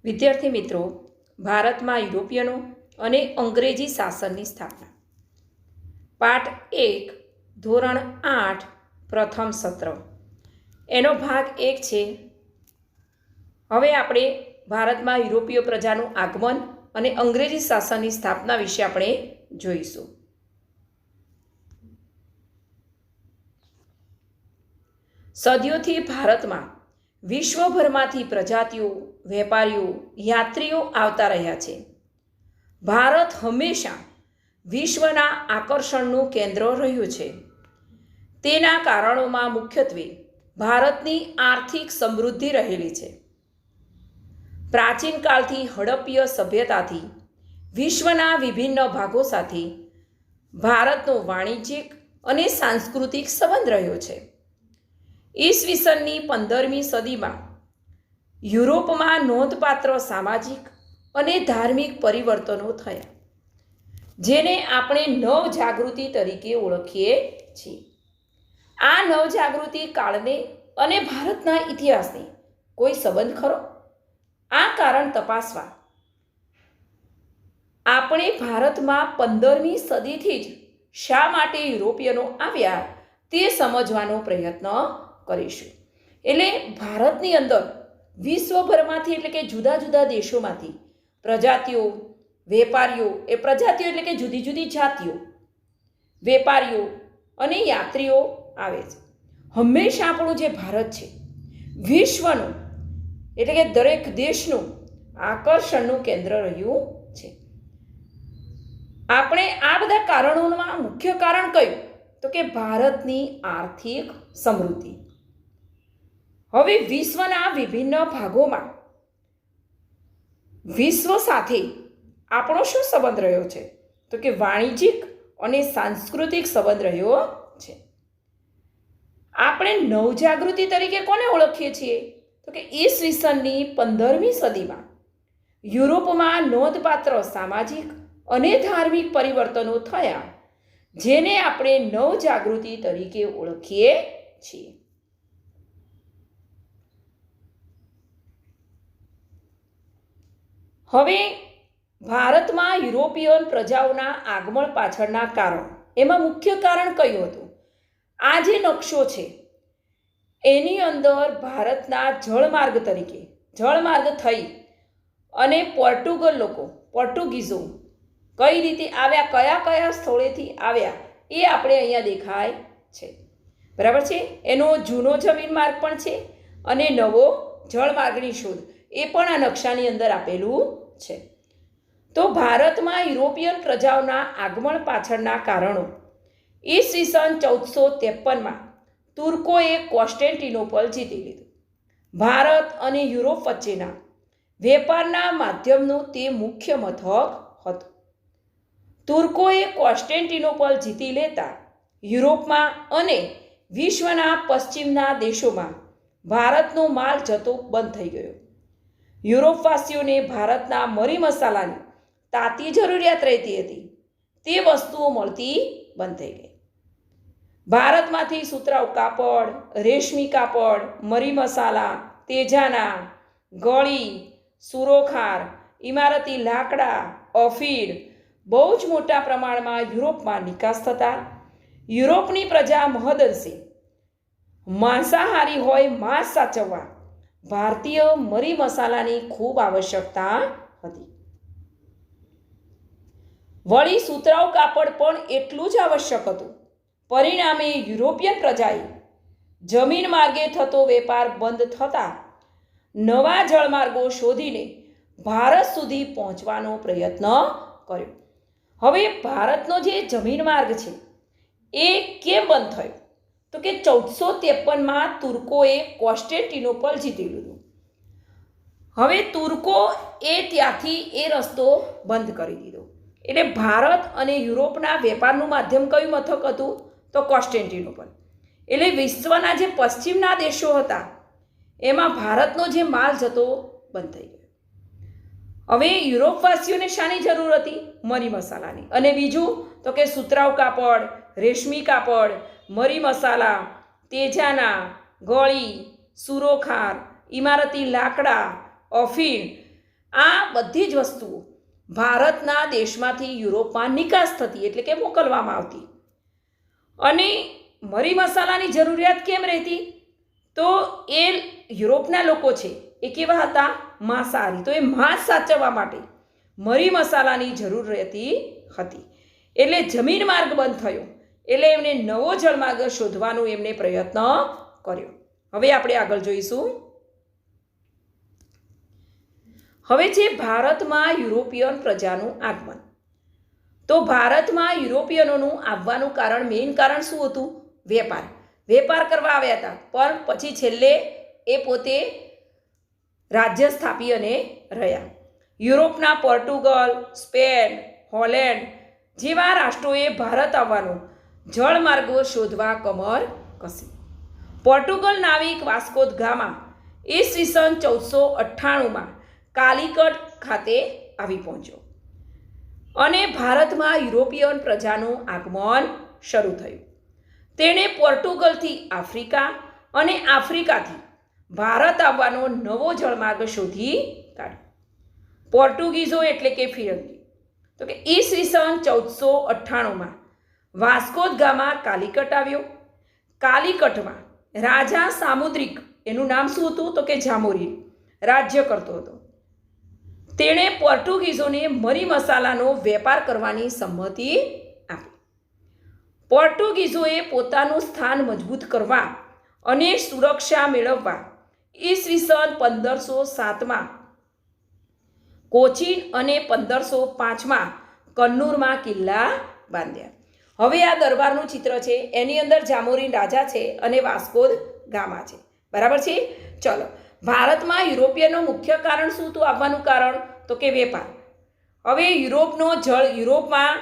વિદ્યાર્થી મિત્રો, ભારતમાં યુરોપિયનો અને અંગ્રેજી શાસનની સ્થાપના. પાઠ 1, ધોરણ 8, પ્રથમ સત્ર. એનો ભાગ 1 છે. હવે આપણે ભારતમાં યુરોપીય પ્રજાનું આગમન અને અંગ્રેજી શાસનની સ્થાપના વિશે આપણે જોઈશું. સદીઓથી ભારતમાં વિશ્વભરમાંથી પ્રજાતિઓ, વેપારીઓ, યાત્રીઓ આવતા રહ્યા છે. ભારત હંમેશા વિશ્વના આકર્ષણનું કેન્દ્ર રહ્યું છે. તેના કારણોમાં મુખ્યત્વે ભારતની આર્થિક સમૃદ્ધિ રહેલી છે. પ્રાચીન કાળથી હડપ્પીય સભ્યતાથી વિશ્વના વિભિન્ન ભાગો સાથે ભારતનો વાણિજ્યિક અને સાંસ્કૃતિક સંબંધ રહ્યો છે. ઈસવીસનની 15મી સદીમાં યુરોપમાં નોંધપાત્ર સામાજિક અને ધાર્મિક પરિવર્તનો થયા, જેને આપણે નવજાગૃતિ તરીકે ઓળખીએ છીએ. આ નવજાગૃતિ કાળને અને ભારતના ઇતિહાસને કોઈ સંબંધ ખરો? આ કારણ તપાસવા આપણે ભારતમાં 15મી સદીથી જ શા માટે યુરોપિયનો આવ્યા તે સમજવાનો પ્રયત્ન કરીશું. એટલે ભારતની અંદર વિશ્વભરમાંથી, એટલે કે જુદા જુદા દેશોમાંથી પ્રજાતિઓ, વેપારીઓ, એ પ્રજાતિઓ એટલે કે જુદી જુદી જાતિઓ, વેપારીઓ અને યાત્રીઓ આવે છે. હંમેશા આપણું જે ભારત છે વિશ્વનું, એટલે કે દરેક દેશનું આકર્ષણનું કેન્દ્ર રહ્યું છે. આપણે આ બધા કારણોમાં મુખ્ય કારણ કયું? તો કે ભારતની આર્થિક સમૃદ્ધિ. હવે વિશ્વના વિભિન્ન ભાગોમાં વિશ્વ સાથે આપણો શું સંબંધ રહ્યો છે? તો કે વાણિજ્યિક અને સાંસ્કૃતિક સંબંધ રહ્યો છે. આપણે નવજાગૃતિ તરીકે કોને ઓળખીએ છીએ? તો કે ઈસવીસનની 15મી સદીમાં યુરોપમાં નોંધપાત્ર સામાજિક અને ધાર્મિક પરિવર્તનો થયા, જેને આપણે નવજાગૃતિ તરીકે ઓળખીએ છીએ. હવે ભારતમાં યુરોપિયન પ્રજાઓના આગમન પાછળના કારણ, એમાં મુખ્ય કારણ કયું હતું? આ જે નકશો છે એની અંદર ભારતના જળમાર્ગ તરીકે, જળમાર્ગ થઈ અને પોર્ટુગીઝો કઈ રીતે આવ્યા, કયા કયા સ્થળેથી આવ્યા, એ આપણે અહીંયા દેખાય છે. બરાબર છે? એનો જૂનો જમીન માર્ગ પણ છે અને નવો જળમાર્ગની શોધ, એ પણ આ નકશાની અંદર આપેલું છે. તો ભારતમાં યુરોપિયન પ્રજાઓના આગમન પાછળના કારણો: ઈસવીસન 1453માં તુર્કોએ કોન્સ્ટેન્ટિનોપલ જીતી લીધું. ભારત અને યુરોપ વચ્ચેના વેપારના માધ્યમનું તે મુખ્ય મથક હતું. તુર્કોએ કોન્સ્ટેન્ટિનોપલ જીતી લેતા યુરોપમાં અને વિશ્વના પશ્ચિમના દેશોમાં ભારતનો માલ જતો બંધ થઈ ગયો. યુરોપવાસીઓને ભારતના મરી મસાલાની તાતી જરૂરિયાત રહેતી હતી, તે વસ્તુઓ મળતી બંધ થઈ ગઈ. ભારતમાંથી સુતરાઉ કાપડ, રેશમી કાપડ, મરી મસાલા, તેજાના, ગળી, સુરોખાર, ઇમારતી લાકડા, અફીણ બહુ જ મોટા પ્રમાણમાં યુરોપમાં નિકાસ થતા યુરોપની પ્રજા મહદઅંશે માંસાહારી હોય, માંસ સાચવવા ભારતીય મરી મસાલાની ખૂબ આવશ્યકતા હતી. વળી સુતરાઉ કાપડ પણ એટલું જ આવશ્યક હતું. પરિણામે યુરોપિયન પ્રજાએ જમીન માર્ગે થતો વેપાર બંધ થતા નવા જળમાર્ગો શોધીને ભારત સુધી પહોંચવાનો પ્રયત્ન કર્યો. હવે ભારતનો જે જમીન માર્ગ છે એ કેમ બંધ થયો? તો કે 1453માં તુર્કોએ કોન્સ્ટેન્ટિનોપલ જીતી લીધું. હવે તુર્કો ત્યાંથી એ રસ્તો બંધ કરી દીધો. એટલે ભારત અને યુરોપના વેપારનું માધ્યમ કયું મથક હતું? તો કોન્સ્ટેન્ટિનોપલ. એટલે વિશ્વના જે પશ્ચિમના દેશો હતા એમાં ભારતનો જે માલ જતો બંધ થઈ ગયો. હવે યુરોપવાસીઓને શાની જરૂર હતી? મરી મસાલાની. અને બીજું તો કે સુતરાઉ કાપડ, રેશમી કાપડ, મરી મસાલા, તેજાના, ગળી, સુરોખાર, ઇમારતી લાકડા, અફીણ આ બધી જ વસ્તુઓ ભારતના દેશમાંથી યુરોપમાં નિકાસ થતી, એટલે કે મોકલવામાં આવતી. અને મરી મસાલાની જરૂરિયાત કેમ રહેતી? તો એ યુરોપના લોકો છે એ કેવા હતા? માંસાહારી. તો એ માંસ સાચવવા માટે મરી મસાલાની જરૂર રહેતી હતી. એટલે જમીન માર્ગ બંધ થયો, એટલે એમને નવો જળમાર્ગ શોધવાનો એમને પ્રયત્ન કર્યો. હવે આપણે આગળ જોઈશું. હવે છે ભારતમાં યુરોપિયન પ્રજાનું આગમન. તો ભારતમાં યુરોપિયનોનું આવવાનું કારણ, મેઇન કારણ શું હતું? વેપાર. વેપાર કરવા આવ્યા હતા, પણ પછી છેલ્લે એ પોતે રાજ્ય સ્થાપી અને રહ્યા. યુરોપના પોર્ટુગલ, સ્પેન, હોલેન્ડ જેવા રાષ્ટ્રોએ ભારત આવવાનો જળમાર્ગો શોધવા કમર કસી. પોર્ટુગલ નાવિક વાસ્કો દ ગામા ઈસવીસન 1498માં કાલિકટ ખાતે આવી પહોંચ્યો અને ભારતમાં યુરોપિયન પ્રજાનું આગમન શરૂ થયું. તેણે પોર્ટુગલથી આફ્રિકા અને આફ્રિકાથી ભારત આવવાનો નવો જળમાર્ગ શોધી કાઢ્યો. પોર્ટુગીઝો એટલે કે ફિરંગી. તો કે ઈસવીસન 1498માં વાસ્કો દ ગામા કાલિકટ આવ્યો. કાલિકટમાં રાજા સામુદ્રિક, એનું નામ શું હતું? તો કે જામોરી રાજ્ય કરતો હતો. તેણે પોર્ટુગીઝોને મરી મસાલાનો વેપાર કરવાની સંમતિ આપી. પોર્ટુગીઝોએ પોતાનું સ્થાન મજબૂત કરવા અને સુરક્ષા મેળવવા ઈસવીસન 1507માં કોચીન અને 1505માં કન્નૂરમાં કિલ્લા બાંધ્યા. હવે આ દરબારનું ચિત્ર છે, એની અંદર જામોરીન રાજા છે અને વાસ્કો દ ગામા છે. બરાબર છે? ચલો, ભારતમાં યુરોપિયનનું મુખ્ય કારણ શું હતું આવવાનું કારણ? તો કે વેપાર. હવે યુરોપમાં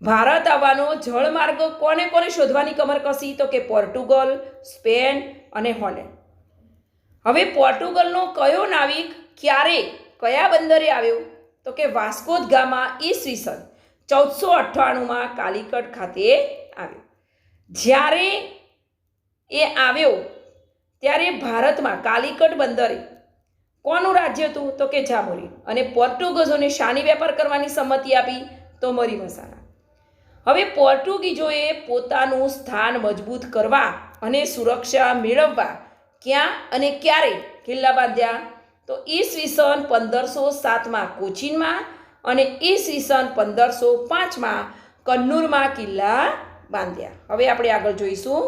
ભારત આવવાનો જળમાર્ગ કોને કોને શોધવાની કમર કસી? તો કે પોર્ટુગલ, સ્પેન અને હોલેન્ડ. હવે પોર્ટુગલનો કયો નાવિક ક્યારે કયા બંદરે આવ્યો? તો કે વાસ્કો દ ગામા ઈસવીસન 1498માં કાલિકટ ખાતે આવ્યો. જ્યારે એ આવ્યો ત્યારે ભારતમાં કાલિકટ બંદરે કોનું રાજ્ય હતું? તો કે જામોરી. અને પોર્ટુગીઝોને શાની વેપાર કરવાની સંમતિ આપી? તો મરી મસાલા. હવે પોર્ટુગીઝોએ પોતાનું સ્થાન મજબૂત કરવા અને સુરક્ષા મેળવવા ક્યાં અને ક્યારે કિલ્લા બાંધ્યા? તો ઈસવીસન 1507માં કોચીનમાં અને ઈસવીસન 1505માં કન્નૂરમાં કિલ્લા બાંધ્યા. હવે આપણે આગળ જોઈશું.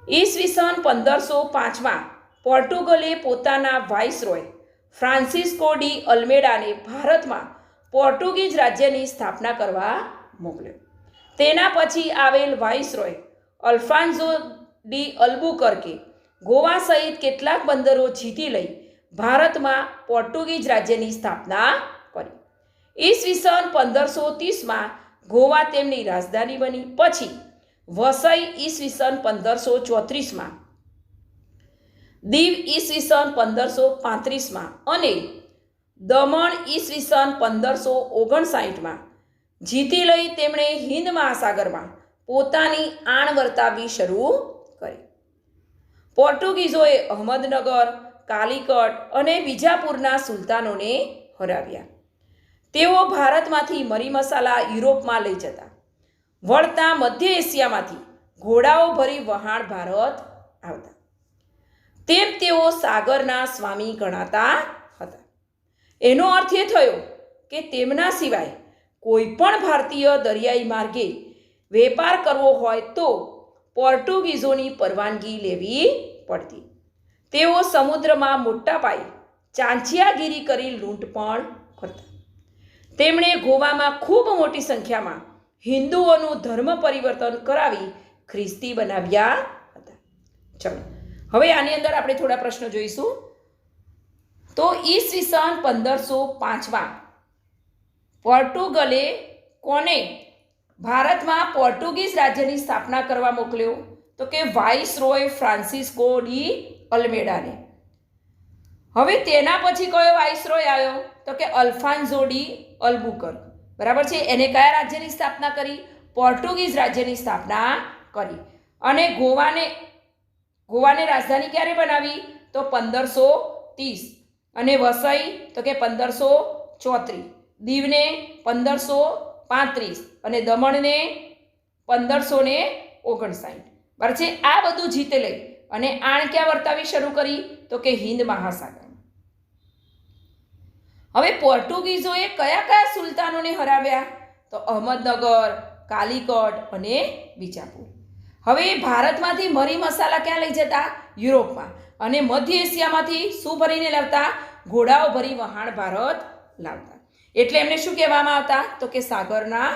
ઈસવીસન 1505માં પોર્ટુગલે પોતાના વાઇસરોય ફ્રાન્સિસ્કો ડી અલ્મેડાને ભારતમાં પોર્ટુગીઝ રાજ્યની સ્થાપના કરવા મોકલ્યો. તેના પછી આવેલ વાઇસરોય અલ્ફાન્સો ડી અલ્બુકર્કે ગોવા સહિત કેટલાક બંદરો જીતી લઈ ભારતમાં પોર્ટુગીઝ રાજ્યની સ્થાપના કરી. ઈસવીસન 1530માં ગોવા તેમની રાજધાની બની. પછી વસઈ ઈસવીસન 1534માં, દીવ ઈસવીસન 1535માં અને દમણ ઈસવીસન 1559માં જીતી લઈ તેમણે હિન્દ મહાસાગરમાં પોતાની આણ વર્તાવવી શરૂ કરી. પોર્ટુગીઝોએ અહમદનગર, કાલિકટ અને બીજાપુરના સુલતાનોને હરાવ્યા. તેઓ ભારતમાંથી મરી મસાલા યુરોપમાં લઈ જતા. વળતા મધ્ય એશિયામાંથી ઘોડાઓ ભરી વહાણ ભારત આવતા. તેમ તેઓ સાગરના સ્વામી ગણાતા હતા. એનો અર્થ એ થયો કે તેમના સિવાય કોઈ પણ ભારતીય દરિયાઈ માર્ગે વેપાર કરવો હોય તો પોર્ટુગીઝોની પરવાનગી લેવી પડતી. તેઓ સમુદ્રમાં મોટા પાયે ચાંચિયાગીરી કરી લૂંટ પણ કરતા. તેમણે ગોવામાં ખૂબ મોટી સંખ્યામાં હિન્દુઓનું ધર્મ પરિવર્તન કરાવી ખ્રિસ્તી બનાવ્યા હતા. ચલો, હવે આની અંદર આપણે થોડા પ્રશ્નો જોઈશું. તો ઈસવીસન 1505માં પોર્ટુગલે કોને ભારતમાં પોર્ટુગીઝ રાજ્યની સ્થાપના કરવા મોકલ્યો? તો કે વાઇસરોય ફ્રાન્સિસ્કો ડી અલ્મેડાને. હવે તેના પછી કયો વાઇસરોય આવ્યો? તો કે અલ્ફાન્સો ડી અલ્બુકર્ક. બરાબર છે? એને કયા રાજ્યની સ્થાપના કરી? પોર્ટુગીઝ રાજ્યની સ્થાપના કરી. અને ગોવાને ગોવાને રાજધાની ક્યારે બનાવી? તો 1530. અને વસઈ તો કે 1534. દીવને 1535 અને દમણને 1559. બરાબર છે. આ બધું જીત લઈ અને આણ ક્યાં વર્તાવી શરૂ કરી? તો કે હિન્દ મહાસાગર. હવે પોર્ટુગીઝોએ કયા કયા સુલતાનોને હરાવ્યા? તો અહમદનગર, કાલિકટ અને બીજાપુર. હવે ભારતમાંથી મરી મસાલા ક્યાં લઈ જતા? યુરોપમાં. અને મધ્ય એશિયામાંથી શું ભરીને લાવતા? ઘોડાઓ ભરી વહાણ ભારત લાવતા. એટલે એમને શું કહેવામાં આવતા? તો કે સાગરના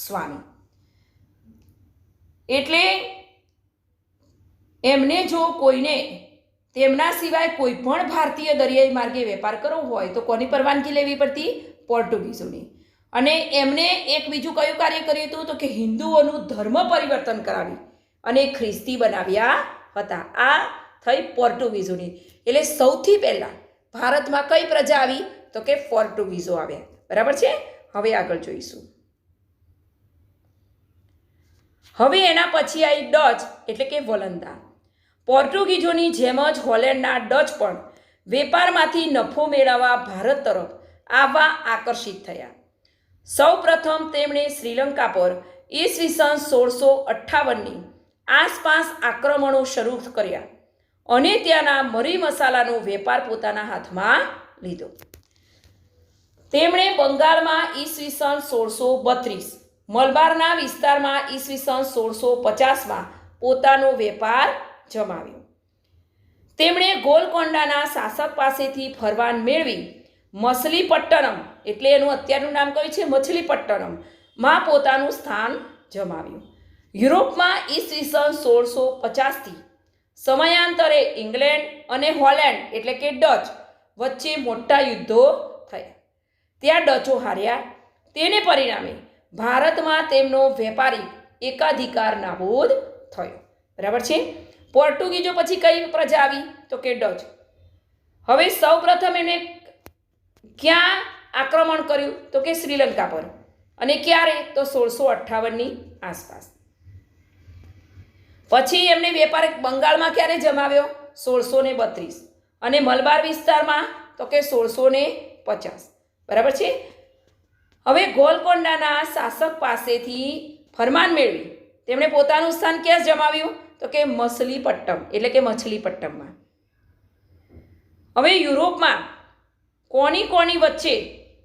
સ્વામી. એટલે એમને જો કોઈને તેમના સિવાય કોઈ પણ ભારતીય દરિયાઈ માર્ગે વેપાર કરવો હોય તો કોની પરવાનગી લેવી પડતી? પોર્ટુગીઝોની. અને એમને એક બીજું કયું કાર્ય કર્યું હતું? તો કે હિન્દુઓનું ધર્મ પરિવર્તન કરાવી અને ખ્રિસ્તી બનાવ્યા હતા. આ થઈ પોર્ટુગીઝોની. એટલે સૌથી પહેલાં ભારતમાં કઈ પ્રજા આવી? તો કે પોર્ટુગીઝો આવ્યા. બરાબર છે. હવે આગળ જોઈશું. હવે એના પછી આવી ડચ એટલે કે વલંદા. પોર્ટુગીઝોની જેમ જ હોલેન્ડના ડચ પણ વેપારમાંથી નફો મેળવવા ભારત તરફ આવવા આકર્ષિત થયા. સૌ પ્રથમ તેમણે શ્રીલંકા પર ઈસવીસન 1658ની આસપાસ આક્રમણો શરૂ કર્યા અને ત્યાંના મરી મસાલાનો વેપાર પોતાના હાથમાં લીધો. તેમણે બંગાળમાં ઈસવીસન 1632, મલબારના વિસ્તારમાં ઈસવીસન 1650માં પોતાનો વેપાર જમાવ્યો. તેમણે ગોલકોંડાના શાસક પાસેથી ફરમાન મેળવી મછલીપટ્ટનમ એટલે એનું અત્યારનું નામ કયું છે? મછલીપટ્ટનમ માં પોતાનું સ્થાન જમાવ્યું. યુરોપમાં ઈસવીસન 1650થી સમયાંતરે ઇંગ્લેન્ડ અને હોલેન્ડ એટલે કે ડચ વચ્ચે મોટા યુદ્ધો થયા. ત્યાં ડચો હાર્યા. તેને પરિણામે ભારતમાં તેમનો વેપારી એકાધિકાર નાબૂદ થયો. બરાબર છે. પોર્ટુગીઝો પછી કઈ પ્રજા આવી? તો કે ડચ. હવે સૌ પ્રથમ એને ક્યાં આક્રમણ કર્યું? તો કે શ્રીલંકા પર. અને ક્યારે? તો 1658ની આસપાસ. પછી એમને વેપાર બંગાળમાં ક્યારે જમાવ્યો? 1632. અને મલબાર વિસ્તારમાં તો કે 1650. બરાબર છે. હવે ગોલકોંડાના શાસક પાસેથી ફરમાન મેળવી તેમણે પોતાનું સ્થાન ક્યાં જમાવ્યું? તો કે મછલીપટ્ટમ એટલે કે મછલીપટ્ટમમાં. હવે યુરોપમાં કોની વચ્ચે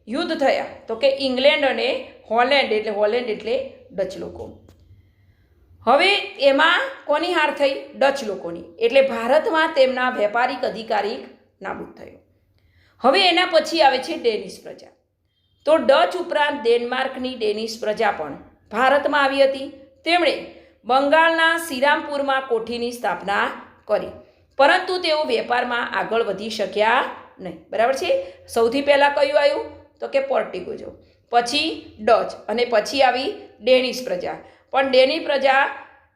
યુદ્ધ થયા? તો કે ઇંગ્લેન્ડ અને હોલેન્ડ એટલે ડચ લોકો. હવે એમાં કોની હાર થઈ? ડચ લોકોની. એટલે ભારતમાં તેમના વેપારિક અધિકારી નાબૂદ થયો. હવે એના પછી આવે છે ડેનિશ પ્રજા. તો ડચ ઉપરાંત ડેનમાર્કની ડેનિશ પ્રજા પણ ભારતમાં આવી હતી. તેમણે બંગાળના શ્રીરામપુરમાં કોઠીની સ્થાપના કરી, પરંતુ તેઓ વેપારમાં આગળ વધી શક્યા નહીં. બરાબર છે. સૌથી પહેલાં કયું આવ્યું? તો કે પોર્ટુગીઝો, પછી ડચ અને પછી આવી ડેનિશ પ્રજા. પણ ડેનિશ પ્રજા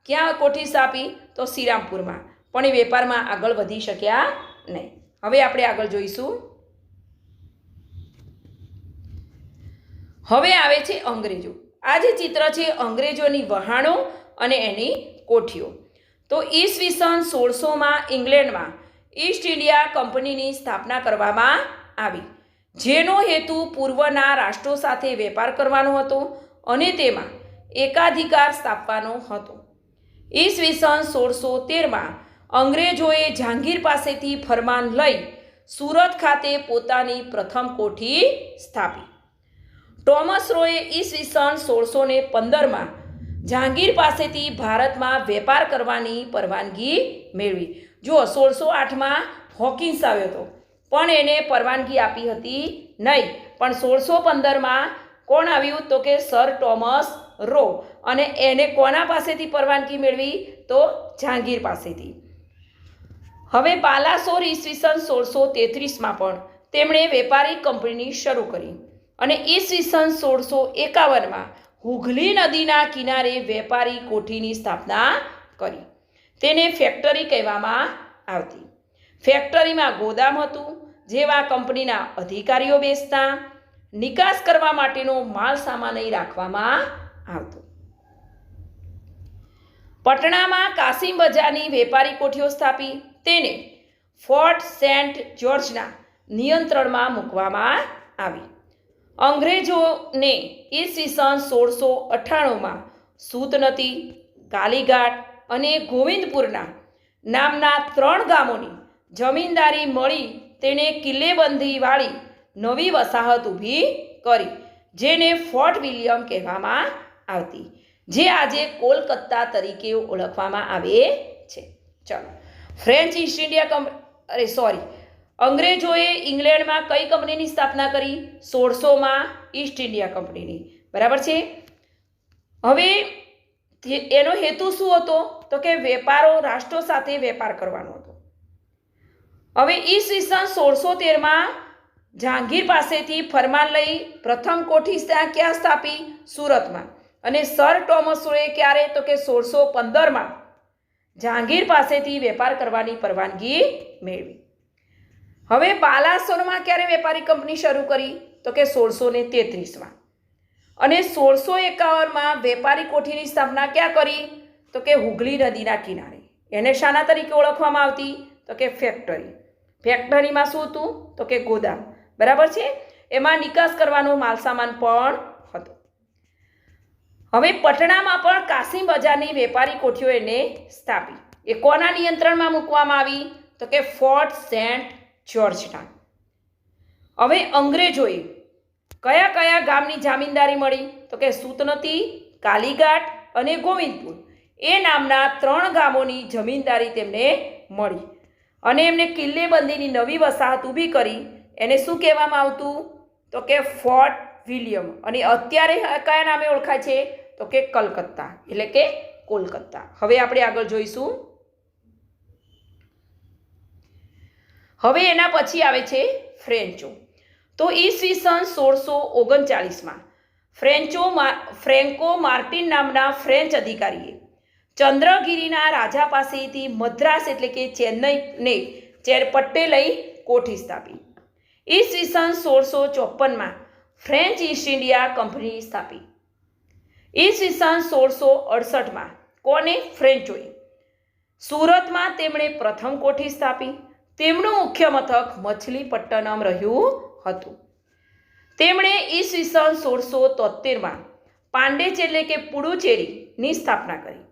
ક્યાં કોઠી સ્થાપી? તો શ્રીરામપુરમાં. પણ એ વેપારમાં આગળ વધી શક્યા નહીં. હવે આપણે આગળ જોઈશું. હવે આવે છે અંગ્રેજો. આ જે ચિત્ર છે અંગ્રેજોની વહાણો અને એની કોઠીઓ. તો ઈસવીસન 1600માં ઇંગ્લેન્ડમાં ઈસ્ટ ઇન્ડિયા કંપનીની સ્થાપના કરવામાં આવી, જેનો હેતુ પૂર્વના રાષ્ટ્રો સાથે વેપાર કરવાનો હતો અને તેમાં એકાધિકાર સ્થાપવાનો હતો. ઈસવીસન 1613માં અંગ્રેજોએ જહાંગીર પાસેથી ફરમાન લઈ સુરત ખાતે પોતાની પ્રથમ કોઠી સ્થાપી. ટોમસ રોએ ઈસવીસન 1615માં જહાંગીર પાસેથી ભારતમાં વેપાર કરવાની પરવાનગી મેળવી. જુઓ, 1608માં હોકિન્સ આવ્યો હતો પણ એને પરવાનગી આપી હતી નહીં. પણ 1615માં કોણ આવ્યું? તો કે સર ટોમસ રો. અને એને કોના પાસેથી પરવાનગી મેળવી? તો જહાંગીર પાસેથી. હવે બાલાસોર ઈસવીસન 1633માં પણ તેમણે વેપારી કંપની શરૂ કરી અને ઈસવીસન 1651માં હુગલી નદીના કિનારે વેપારી કોઠીની સ્થાપના કરી. તેને ફેક્ટરી કહેવામાં આવતી. ફેક્ટરીમાં ગોદામ હતું, જેવા કંપનીના અધિકારીઓ બેસતા. નિકાસ કરવા માટેનો માલ સામાન અહીં રાખવામાં આવતો. પટણામાં કાસિમ બજારની વેપારી કોઠીઓ સ્થાપી, તેને ફોર્ટ સેન્ટ જ્યોર્જના નિયંત્રણમાં મૂકવામાં આવી. અંગ્રેજોને ઈસવીસન 1698માં સૂતનદી, કાલીઘાટ અને ગોવિંદપુરના નામના 3 ગામોની જમીનદારી મળી તેણે કિલ્લેબંધીવાળી નવી વસાહત ઊભી કરી, જેને ફોર્ટ વિલિયમ કહેવામાં આવતી, જે આજે કોલકાતા તરીકે ઓળખવામાં આવે છે. ચલો, ફ્રેન્ચ ઈસ્ટ ઇન્ડિયા અંગ્રેજોએ ઇંગ્લેન્ડમાં કઈ કંપનીની સ્થાપના કરી? 1600માં ઈસ્ટ ઇન્ડિયા કંપનીની. બરાબર છે. હવે એનો હેતુ શું હતો? તો કે વેપારો, રાષ્ટ્રો સાથે વેપાર કરવાનો હતો. હવે ઈસવીસન 1613માં જહાંગીર પાસેથી ફરમાન લઈ પ્રથમ કોઠી ક્યાં સ્થાપી? સુરતમાં. અને સર ટોમસોએ ક્યારે? તો કે 1615માં જહાંગીર પાસેથી વેપાર કરવાની પરવાનગી મેળવી. હવે બાલાસોરમાં ક્યારે વેપારી કંપની શરૂ કરી? તો કે 1633માં. અને 1651માં વેપારી કોઠીની સ્થાપના ક્યાં કરી? તો કે હુગલી નદીના કિનારે. એને શાના તરીકે ઓળખવામાં આવતી? તો કે ફેક્ટરી. ફેક્ટરીમાં શું હતું? તો કે ગોદામ. બરાબર છે. એમાં નિકાસ કરવાનો માલસામાન પણ હતો. હવે પટણામાં પણ કાસિમ બજારની વેપારી કોઠીઓ એને સ્થાપી. એ કોના નિયંત્રણમાં મૂકવામાં આવી? તો કે ફોર્ટ સેન્ટ જ્યોર્જના. હવે અંગ્રેજોએ કયા કયા ગામની જામીનદારી મળી? તો કે સૂતનદી, કાલીઘાટ અને ગોવિંદપુર એ નામના 3 ગામોની જમીનદારી તેમને મળી અને એમને કિલ્લેબંધીની નવી વસાહત ઊભી કરી. એને શું કહેવામાં આવતું? તો કે ફોર્ટ વિલિયમ. અને અત્યારે કયા નામે ઓળખાય છે? તો કે કલકત્તા, એટલે કે કોલકાતા. હવે આપણે આગળ જોઈશું. હવે એના પછી આવે છે ફ્રેન્ચો. તો ઈસવીસન 1639માં ફ્રેન્કો માર્ટિન નામના ફ્રેન્ચ અધિકારીએ ચંદ્રગિરિના રાજા પાસેથી મદ્રાસ એટલે કે ચેન્નઈને પટ્ટે લઈ કોઠી સ્થાપી. ઈસવીસન 1654માં ફ્રેન્ચ ઈસ્ટ ઇન્ડિયા કંપની સ્થાપી. ઈસવીસન 1668માં કોને? ફ્રેન્ચોએ સુરતમાં તેમણે પ્રથમ કોઠી સ્થાપી. તેમનું મુખ્ય મથક મછલીપટ્ટનમ રહ્યું હતું. તેમણે ઈસવીસન 1673માં પાંડેચ એટલે કે પુડુચેરીની સ્થાપના કરી.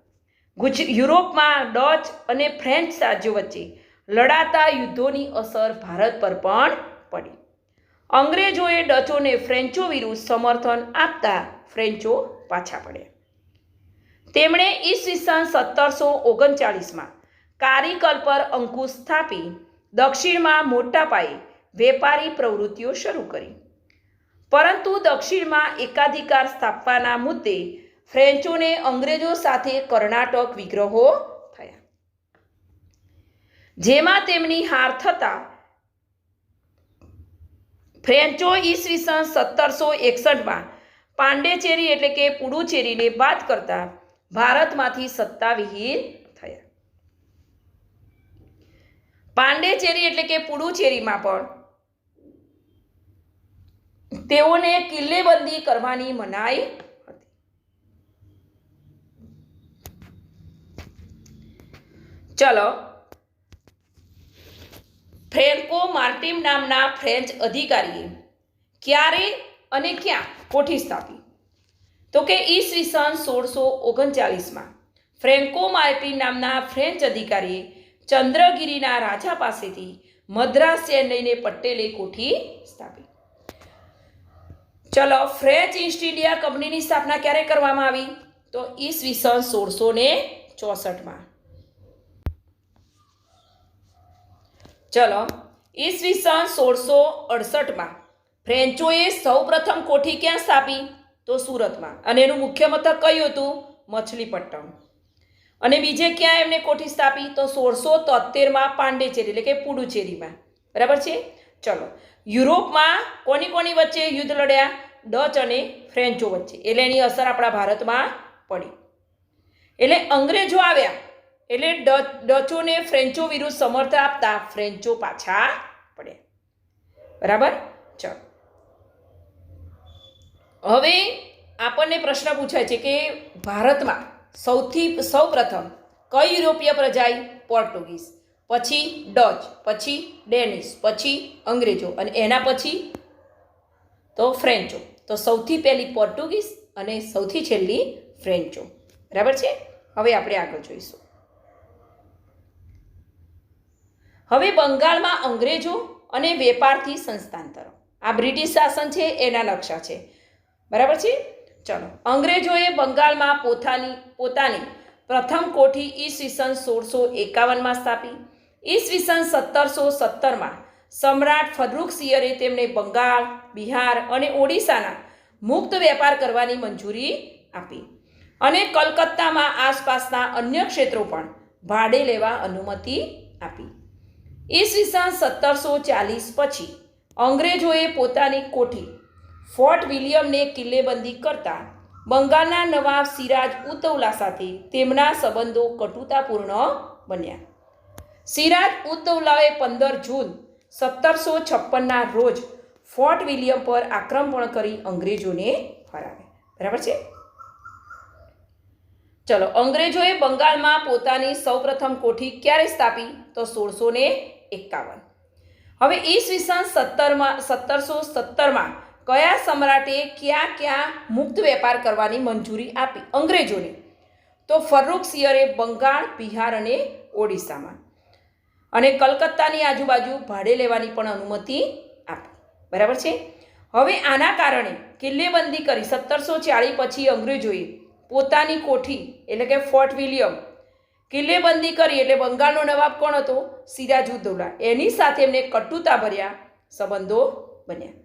યુરોપમાં ડચ અને ફ્રેન્ચ રાજ્યો વચ્ચે લડાતા યુદ્ધોની અસર ભારત પર પણ પડી. અંગ્રેજોએ ડચોને ફ્રેન્ચો વિરુદ્ધ સમર્થન આપતા ફ્રેન્ચો પાછા પડ્યા. તેમણે ઈસવીસન 1739માં કારીકલ પર અંકુશ સ્થાપી દક્ષિણમાં મોટા પાયે વેપારી પ્રવૃત્તિઓ શરૂ કરી. પરંતુ દક્ષિણમાં એકાધિકાર સ્થાપવાના મુદ્દે ફ્રેન્ચોને અંગ્રેજો સાથે કર્ણાટક વિગ્રહો થયા, જેમાં તેમની હાર થતાં ફ્રેન્ચો ઈસવીસન 1761માં પાંડેચેરી એટલે કે પુડુચેરીને બાદ કરતા ભારતમાંથી સત્તાવિહીન થયા. પાંડેચેરી એટલે કે પુડુચેરીમાં પણ તેઓને કિલ્લેબંધી કરવાની મનાઈ હતી. ચલો, ફ્રેન્કો માર્ટિન નામના ફ્રેન્ચ અધિકારીએ ક્યારે અને ક્યાં કોઠી સ્થાપી? તો કે ઈસવીસન 1639માં ફ્રેન્કો માર્ટિન નામના ફ્રેન્ચ અધિકારીએ ચંદ્રગિરિના રાજા પાસેથી મદ્રાસ ચેન્નઈને પટ્ટેલે કોઠી સ્થાપી. ચલો, ફ્રેન્ચ ઈસ્ટ ઇન્ડિયા કંપનીની સ્થાપના ક્યારે કરવામાં આવી? તો ઈસવીસન 1664માં. ચલો, ઈસવીસન 1668માં ફ્રેન્ચોએ સૌપ્રથમ કોઠી ક્યાં સ્થાપી? તો સુરતમાં. અને એનું મુખ્ય મથક કયું હતું? મછલીપટ્ટમ. અને બીજે ક્યાં એમને કોઠી સ્થાપી? તો 1673માં પાંડેચેરી એટલે કે પુડુચેરીમાં. બરાબર છે. ચલો, યુરોપમાં કોની વચ્ચે યુદ્ધ લડ્યા? ડચ અને ફ્રેન્ચો વચ્ચે. એટલે એની અસર આપણા ભારતમાં પડી. એટલે અંગ્રેજો આવ્યા એટલે ડચોને ફ્રેન્ચો વિરુદ્ધ સમર્થન આપતા ફ્રેન્ચો પાછા પડ્યા. બરાબર. ચલો, હવે આપણને પ્રશ્ન પૂછાય છે કે ભારતમાં સૌપ્રથમ કઈ યુરોપીય પ્રજા આવી? પોર્ટુગીઝ, પછી ડચ, પછી ડેનિશ, પછી અંગ્રેજો અને એના પછી તો ફ્રેન્ચો. તો સૌથી પહેલી પોર્ટુગીઝ અને સૌથી છેલ્લી ફ્રેન્ચો. બરાબર છે. હવે આપણે આગળ જોઈશું. હવે બંગાળમાં અંગ્રેજો અને વેપારથી સંસ્થાંતરો. આ બ્રિટિશ શાસન છે એના નકશા છે. બરાબર છે. ચલો, અંગ્રેજોએ બંગાળમાં પોતાની પ્રથમ કોઠી ઈસવીસન 1651માં સ્થાપી. ઈસવીસન 1717માં સમ્રાટ ફર્રુખસિયરે તેમને બંગાળ, બિહાર અને ઓડિશાના મુક્ત વેપાર કરવાની મંજૂરી આપી અને કલકત્તામાં આસપાસના અન્ય ક્ષેત્રો પણ ભાડે લેવા અનુમતિ આપી. ઈસવીસન 1740 પછી અંગ્રેજોએ પોતાની કોઠી ફોર્ટ વિલિયમને કિલ્લેબંધી કરતા બંગાળના નવાબ સિરાજ ઉદ દૌલા સાથે તેમના સંબંધો કટુતાપૂર્ણ બન્યા. સિરાજ ઉદ દૌલાએ 15 જૂન 1756ના રોજ ફોર્ટ વિલિયમ પર આક્રમણ કરી અંગ્રેજોને હરાવ્યા. બરાબર છે. ચલો, અંગ્રેજોએ બંગાળમાં પોતાની સૌપ્રથમ કોઠી ક્યારે સ્થાપી? તો 1651. હવે ઈસવીસન 1717માં કયા સમ્રાટે ક્યાં મુક્ત વેપાર કરવાની મંજૂરી આપી અંગ્રેજોને? તો ફર્રુખસિયરે બંગાળ, બિહાર અને ઓડિશામાં અને કલકત્તાની આજુબાજુ ભાડે લેવાની પણ અનુમતિ આપી. બરાબર છે. હવે આના કારણે કિલ્લેબંધી કરી 1740 પછી અંગ્રેજોએ પોતાની કોઠી એટલે કે ફોર્ટ વિલિયમ કિલ્લેબંધી કરી. એટલે બંગાળનો નવાબ કોણ હતો? સિરાજ ઉદ દૌલા. એની સાથે એમને કટુતાભર્યા સંબંધો બન્યા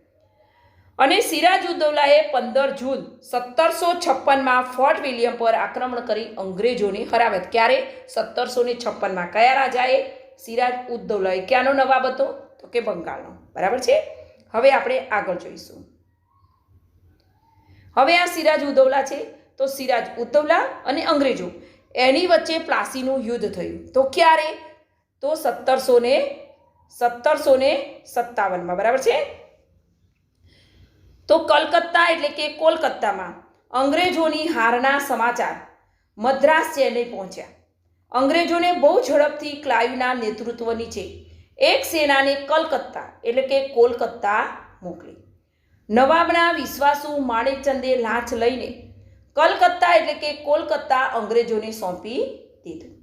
અને સિરાજ ઉદ દૌલાએ 15 જૂન 1756માં ફોર્ટ વિલિયમ પર આક્રમણ કરી અંગ્રેજોને હરાવ્યા. ક્યારે? 1756માં. કયા રાજાએ? સિરાજ ઉદ દૌલાએ. ક્યાંનો નવાબ હતો? તો કે બંગાળનો. બરાબર છે. હવે આપણે આગળ જોઈશું. હવે આ સિરાજ ઉદ દૌલા છે, તો સિરાજ ઉદ દૌલા અને અંગ્રેજો એની વચ્ચે પ્લાસીનું યુદ્ધ થયું. તો ક્યારે? તો 1757માં. બરાબર છે. તો કલકત્તા એટલે કે કોલકાતામાં અંગ્રેજોની હારના સમાચાર મદ્રાસ ચેન્નઈ પહોંચ્યા. અંગ્રેજોને બહુ ઝડપથી ક્લાઇવના નેતૃત્વ નીચે એક સેનાને કલકત્તા એટલે કે કોલકાતા મોકલી. નવાબના વિશ્વાસુ માણેકચંદે લાંચ લઈને કલકત્તા એટલે કે કોલકાતા અંગ્રેજોને સોંપી દીધું.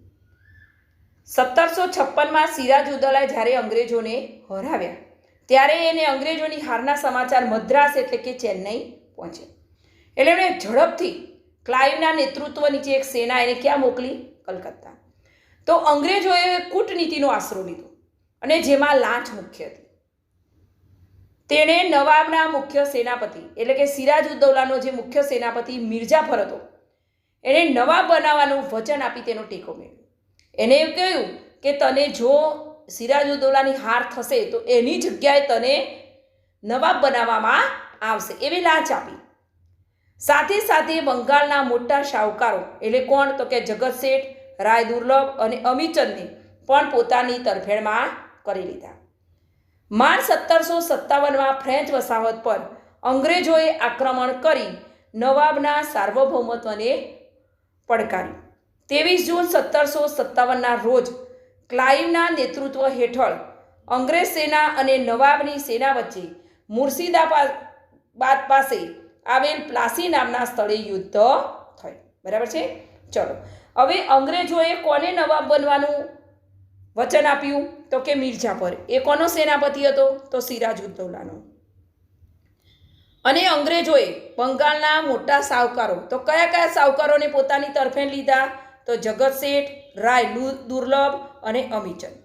1756માં સિરાજ ઉદ દૌલાએ જ્યારે અંગ્રેજોને હરાવ્યા ત્યારે એને અંગ્રેજોની હારના સમાચાર મદ્રાસ એટલે કે ચેન્નઈ પહોંચ્યા. એટલે એમણે ઝડપથી ક્લાઇવના નેતૃત્વ નીચે એક સેના એને ક્યાં મોકલી? કલકત્તા. તો અંગ્રેજોએ કૂટનીતિનો આશરો લીધો અને જેમાં લાંચ મુખ્ય હતી. તેણે નવાબના મુખ્ય સેનાપતિ એટલે કે સિરાજ ઉદ દૌલાનો જે મુખ્ય સેનાપતિ મિર્જાફર હતો એને નવાબ બનાવવાનું વચન આપી તેનો ટેકો મેળવ્યો. એને એવું કહ્યું કે તને જો સિરાજ ઉદ દૌલાની હાર થશે તો એની જગ્યાએ તને નવાબ બનાવવામાં આવશે એવી લાંચ આપી. સાથે સાથે બંગાળના મોટા શાહુકારો એટલે કોણ? તો કે જગત શેઠ, રાય દુર્લભ અને અમીચંદને પણ પોતાની તરફેણમાં કરી લીધા. માર્ચ 1757માં ફ્રેન્ચ વસાહત પર અંગ્રેજોએ આક્રમણ કરી નવાબના સાર્વભૌમત્વને પડકાર્યું. 23 જૂન 1757ના રોજ ક્લાઇવના નેતૃત્વ હેઠળ અંગ્રેજ સેના અને નવાબની સેના વચ્ચે મુર્શિદાબાદ પાસે આવેલ પ્લાસી નામના સ્થળે યુદ્ધ થયું. બરાબર છે. ચલો, હવે અંગ્રેજોએ કોને નવાબ બનવાનું વચન આપ્યું? તો કે મિર્જાફર. એ કોનો સેનાપતિ હતો? તો સિરાજ ઉદ દૌલાનો. અને અંગ્રેજોએ બંગાળના મોટા સાહુકારો, તો કયા સાહુકારોને પોતાની તરફેણ લીધા? તો જગત શેઠ, રાય દુર્લભ અને અમીચંદ.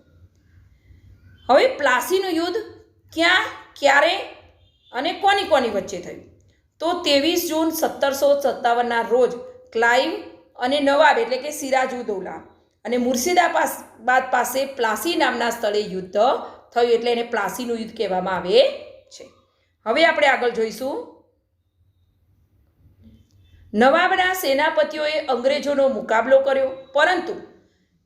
હવે પ્લાસીનું યુદ્ધ ક્યાં, ક્યારે અને કોની વચ્ચે થયું? તો 23 જૂન 1757ના રોજ ક્લાઇવ અને નવાબ એટલે કે સિરાજ ઉદ દૌલા અને મુર્શિદાબાદ પાસે પ્લાસી નામના સ્થળે યુદ્ધ થયું. એટલે એને પ્લાસીનું યુદ્ધ કહેવામાં આવે છે. હવે આપણે આગળ જોઈશું. નવાબના સેનાપતિઓએ અંગ્રેજોનો મુકાબલો કર્યો, પરંતુ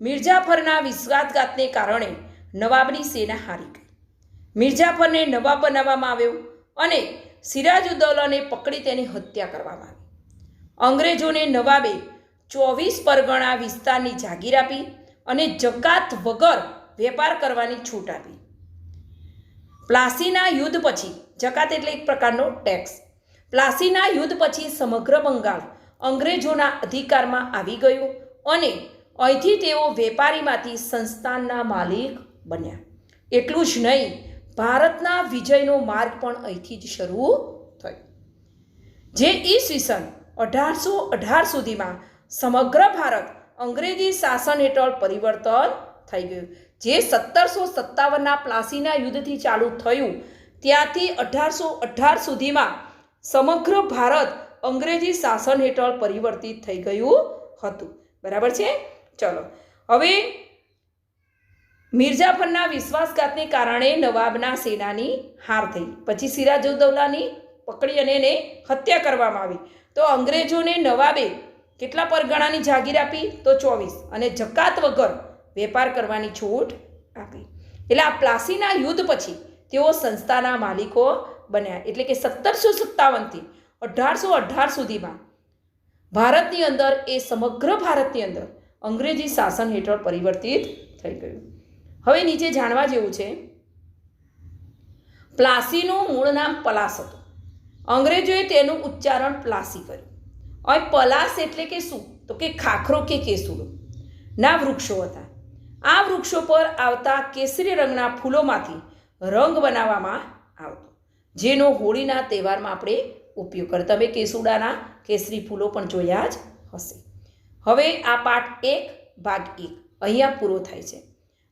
મિર્જાફરના વિશ્વાસઘાતને કારણે નવાબની સેના હારી ગઈ. મિર્જાફરને નવાબ બનાવવામાં આવ્યો અને સિરાજ ઉદ દૌલાને પકડી તેની હત્યા કરવામાં આવી. અંગ્રેજોને નવાબે 24 પરગણા વિસ્તારની જાગીર આપી અને જકાત વગર વેપાર કરવાની છૂટ આપી. પ્લાસીના યુદ્ધ પછી, જકાત એટલે એક પ્રકારનો ટેક્સ, પ્લાસીના યુદ્ધ પછી સમગ્ર બંગાળ અંગ્રેજોના અધિકારમાં આવી ગયું અને અહીંથી તેઓ વેપારીમાંથી સંસ્થાનના માલિક બન્યા. એટલું જ નહીં, ભારતના વિજયનો માર્ગ પણ અહીંથી જ શરૂ થયો, જે ઈસવીસન 1818 સુધીમાં સમગ્ર ભારત અંગ્રેજી શાસન હેઠળ પરિવર્તન થઈ ગયું. જે 1757ના પ્લાસીના યુદ્ધથી ચાલુ થયું ત્યાંથી 1818 સુધીમાં સમગ્ર ભારત અંગ્રેજી શાસન હેઠળ પરિવર્તિત થઈ ગયું હતું. બરાબર છે? ચલો, હવે મિર્જાફરના વિશ્વાસઘાતને કારણે નવાબના સેનાની હાર થઈ. પછી સિરાજઉદ્દૌલાની પકડી અને એને હત્યા કરવામાં આવી. તો અંગ્રેજોને નવાબે કેટલા પરગણાની જાગીર આપી? તો 24, અને જકાત વગર વેપાર કરવાની છૂટ આપી. એટલે આ પ્લાસીના યુદ્ધ પછી તેઓ સંસ્થાના માલિકો બન્યા. એટલે કે 1757થી 1818 સુધીમાં ભારતની અંદર, એ સમગ્ર ભારતની અંદર અંગ્રેજી શાસન હેઠળ પરિવર્તિત થઈ ગયું. હવે નીચે જાણવા જેવું છે, પ્લાસીનું મૂળ નામ પલાસ હતું. અંગ્રેજોએ તેનું ઉચ્ચારણ પ્લાસી કર્યું. હવે પલાસ એટલે કે શું? તો કે ખાખરો કે કેસુડો ના વૃક્ષો હતા. આ વૃક્ષો પર આવતા કેસરી રંગના ફૂલોમાંથી રંગ બનાવવામાં આવતો, જેનો હોળીના તહેવારમાં આપણે ઉપયોગ કરીએ. તમે કેસુડાના કેસરી ફૂલો પણ જોયા જ હશે. હવે આ પાઠ 1 ભાગ 1 અહીંયા પૂરો થાય છે.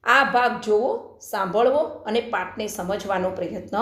આ ભાગ જોવો, સાંભળવો અને પાઠને સમજવાનો પ્રયત્ન